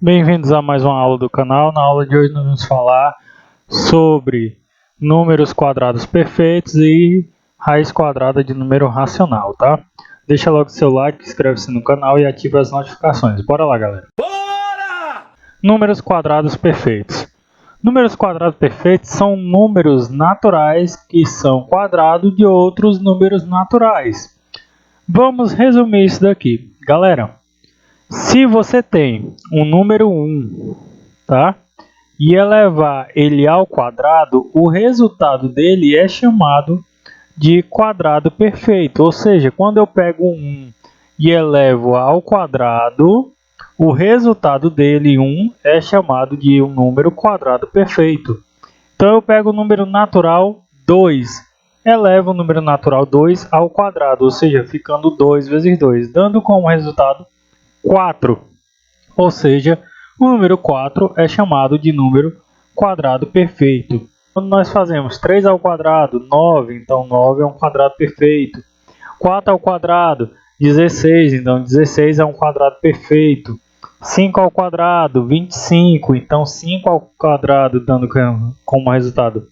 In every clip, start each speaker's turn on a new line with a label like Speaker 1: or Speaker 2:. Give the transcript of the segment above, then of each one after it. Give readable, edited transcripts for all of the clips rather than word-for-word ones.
Speaker 1: Bem-vindos a mais uma aula do canal. Na aula de hoje nós vamos falar sobre números quadrados perfeitos e raiz quadrada de número racional, tá? Deixa logo seu like, inscreve-se no canal e ativa as notificações. Bora lá, galera! Bora! Números quadrados perfeitos. Números quadrados perfeitos são números naturais que são quadrados de outros números naturais. Vamos resumir isso daqui, galera. Se você tem um número 1, tá? E elevar ele ao quadrado, o resultado dele é chamado de quadrado perfeito. Ou seja, quando eu pego 1 e elevo ao quadrado, o resultado dele, 1, é chamado de um número quadrado perfeito. Então eu pego o número natural 2, elevo o número natural 2 ao quadrado, ou seja, ficando 2 vezes 2, dando como resultado 4, ou seja, o número 4 é chamado de número quadrado perfeito. Quando nós fazemos 3 ao quadrado, 9, então 9 é um quadrado perfeito. 4 ao quadrado, 16, então 16 é um quadrado perfeito. 5 ao quadrado, 25, então 5 ao quadrado, dando como resultado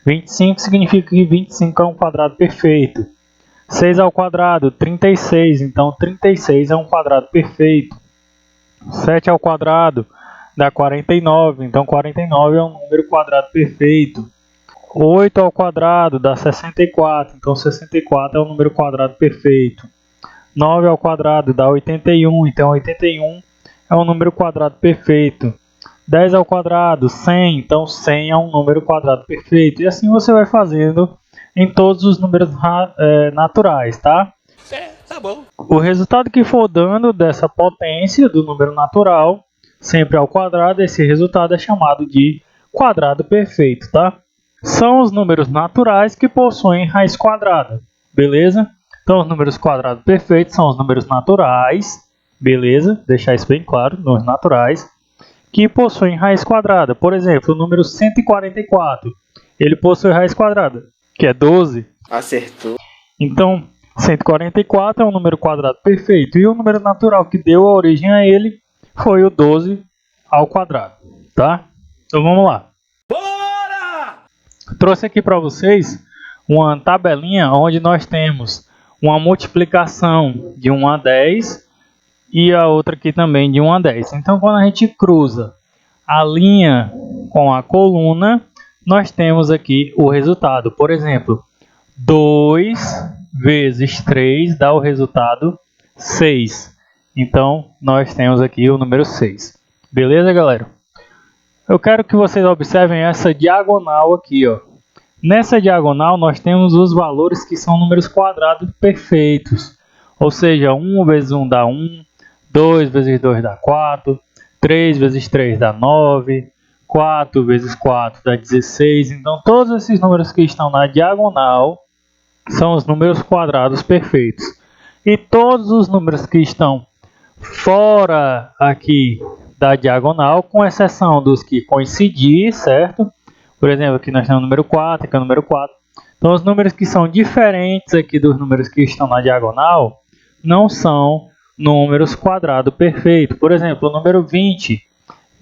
Speaker 1: 25, significa que 25 é um quadrado perfeito. 6 ao quadrado, 36, então 36 é um quadrado perfeito. 7 ao quadrado dá 49, então 49 é um número quadrado perfeito. 8 ao quadrado dá 64, então 64 é um número quadrado perfeito. 9 ao quadrado dá 81, então 81 é um número quadrado perfeito. 10 ao quadrado, 100, então 100 é um número quadrado perfeito. E assim você vai fazendo em todos os números naturais, tá? Tá bom. O resultado que for dando dessa potência do número natural, sempre ao quadrado, esse resultado é chamado de quadrado perfeito, tá? São os números naturais que possuem raiz quadrada, beleza? Então os números quadrados perfeitos são os números naturais, beleza? Deixar isso bem claro, números naturais, que possuem raiz quadrada. Por exemplo, o número 144, ele possui raiz quadrada, que é 12.
Speaker 2: Acertou.
Speaker 1: Então, 144 é um número quadrado perfeito. E o número natural que deu a origem a ele foi o 12 ao quadrado, tá? Então vamos lá. Bora! Trouxe aqui para vocês uma tabelinha onde nós temos uma multiplicação de 1 a 10 e a outra aqui também de 1 a 10. Então, quando a gente cruza a linha com a coluna, nós temos aqui o resultado. Por exemplo, 2 vezes 3 dá o resultado 6. Então, nós temos aqui o número 6. Beleza, galera? Eu quero que vocês observem essa diagonal aqui, ó. Nessa diagonal, nós temos os valores que são números quadrados perfeitos. Ou seja, 1 vezes 1 dá 1, 2 vezes 2 dá 4, 3 vezes 3 dá 9, 4 vezes 4 dá 16. Então, todos esses números que estão na diagonal são os números quadrados perfeitos. E todos os números que estão fora aqui da diagonal, com exceção dos que coincidir, certo? Por exemplo, aqui nós temos o número 4, aqui é o número 4. Então, os números que são diferentes aqui dos números que estão na diagonal não são números quadrados perfeitos. Por exemplo, o número 20,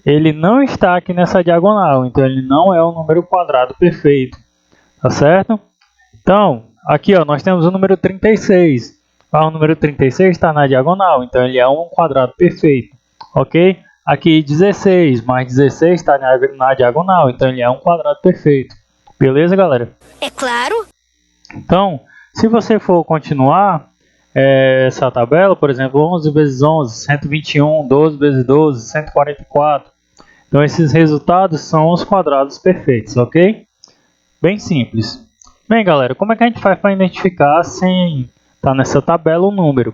Speaker 1: ele não está aqui nessa diagonal, então ele não é um número quadrado perfeito, tá certo? Então, aqui ó, nós temos o número 36. O número 36 está na diagonal, então ele é um quadrado perfeito, ok? Aqui 16, mais 16 está na diagonal, então ele é um quadrado perfeito. Beleza, galera?
Speaker 3: É claro.
Speaker 1: Então, se você for continuar essa tabela, por exemplo, 11 vezes 11, 121, 12 vezes 12, 144. Então, esses resultados são os quadrados perfeitos, ok? Bem simples. Bem, galera, como é que a gente faz para identificar sem estar nessa tabela o número?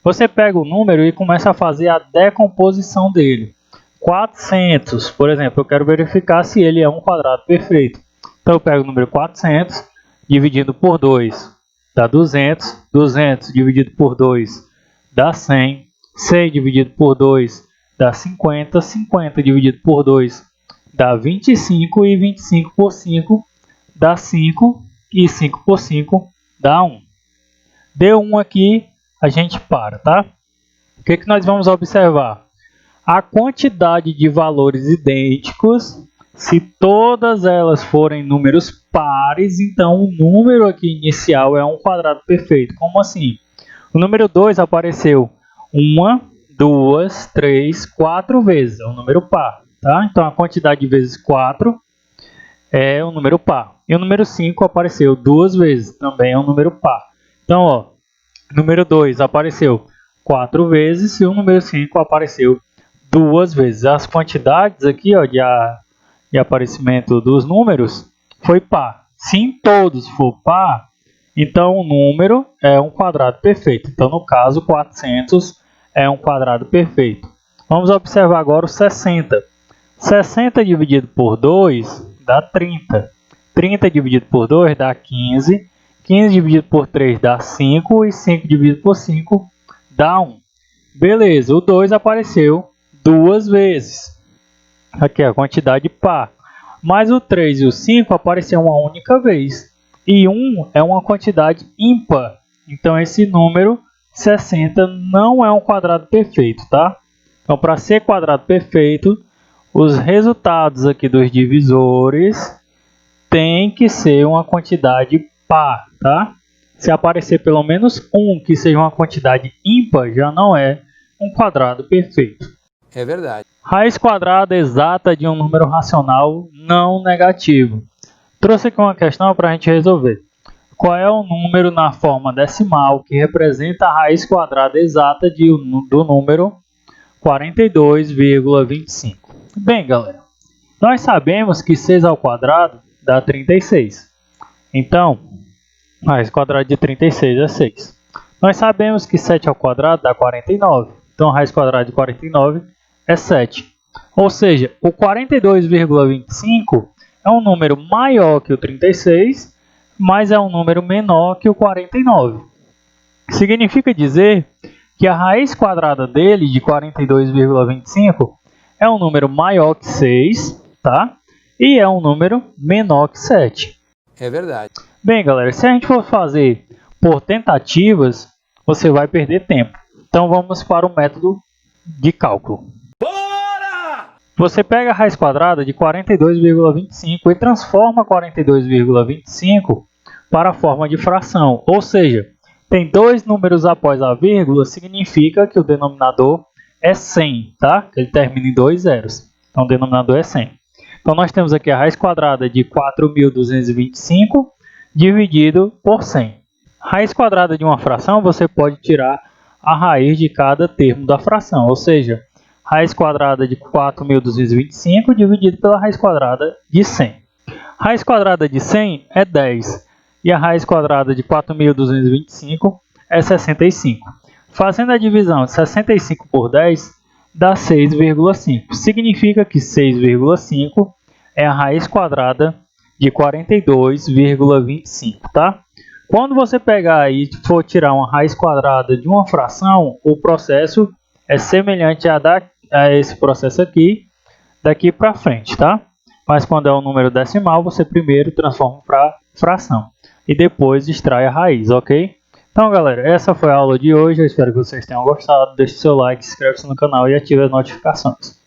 Speaker 1: Você pega o número e começa a fazer a decomposição dele. 400, por exemplo, eu quero verificar se ele é um quadrado perfeito. Então eu pego o número 400, dividido por 2, dá 200. 200 dividido por 2 dá 100. 100 dividido por 2 dá 50. 50 dividido por 2 dá 25. E 25 por 5 dá 5. E 5 por 5 dá 1. Deu 1 aqui, a gente para, tá? O que nós vamos observar? a quantidade de valores idênticos. Se todas elas forem números pares, então o número aqui inicial é um quadrado perfeito. Como assim? O número 2 apareceu 1, 2, 3, 4 vezes. É um número par. Tá? Então a quantidade de vezes 4 é um número par. E o número 5 apareceu 2 vezes. Também é um número par. Então, ó, número 2 apareceu 4 vezes e o número 5 apareceu 2 vezes. As quantidades aqui, ó, de aparecimento dos números foi par. Se em todos for par, então o número é um quadrado perfeito. Então, no caso, 400 é um quadrado perfeito. Vamos observar agora o 60. 60 dividido por 2 dá 30. 30 dividido por 2 dá 15. 15 dividido por 3 dá 5. E 5 dividido por 5 dá 1. Beleza, o 2 apareceu 2 vezes. Aqui é a quantidade par. Mas o 3 e o 5 apareceu uma única vez. E 1 é uma quantidade ímpar. Então esse número 60 não é um quadrado perfeito, tá? Então para ser quadrado perfeito, os resultados aqui dos divisores tem que ser uma quantidade par, tá? Se aparecer pelo menos 1 que seja uma quantidade ímpar, já não é um quadrado perfeito.
Speaker 2: É verdade.
Speaker 1: Raiz quadrada exata de um número racional não negativo. Trouxe aqui uma questão para a gente resolver. Qual é o número na forma decimal que representa a raiz quadrada exata do número 42,25? Bem, galera, nós sabemos que 6 ao quadrado dá 36. Então, a raiz quadrada de 36 é 6. Nós sabemos que 7 ao quadrado dá 49. Então, a raiz quadrada de 49 é 7. Ou seja, o 42,25 é um número maior que o 36, mas é um número menor que o 49. Significa dizer que a raiz quadrada dele, de 42,25, é um número maior que 6, tá? E é um número menor que 7.
Speaker 2: É verdade.
Speaker 1: Bem, galera, se a gente for fazer por tentativas, você vai perder tempo. Então vamos para o método de cálculo. Bora! Você pega a raiz quadrada de 42,25 e transforma 42,25 para a forma de fração. Ou seja, tem dois números após a vírgula, significa que o denominador é 100, tá? Ele termina em 2 zeros. Então o denominador é 100. Então nós temos aqui a raiz quadrada de 4.225 dividido por 100. Raiz quadrada de uma fração, você pode tirar a raiz de cada termo da fração, ou seja, raiz quadrada de 4.225 dividido pela raiz quadrada de 100. Raiz quadrada de 100 é 10 e a raiz quadrada de 4.225 é 65. Fazendo a divisão de 65 por 10 dá 6,5. Significa que 6,5 é a raiz quadrada de 42,25, tá? Quando você pegar e for tirar uma raiz quadrada de uma fração, o processo é semelhante a esse processo aqui, daqui para frente, tá? Mas quando é um número decimal, você primeiro transforma para fração e depois extrai a raiz, ok? Então, galera, essa foi a aula de hoje. Eu espero que vocês tenham gostado. Deixe seu like, inscreva-se no canal e ative as notificações.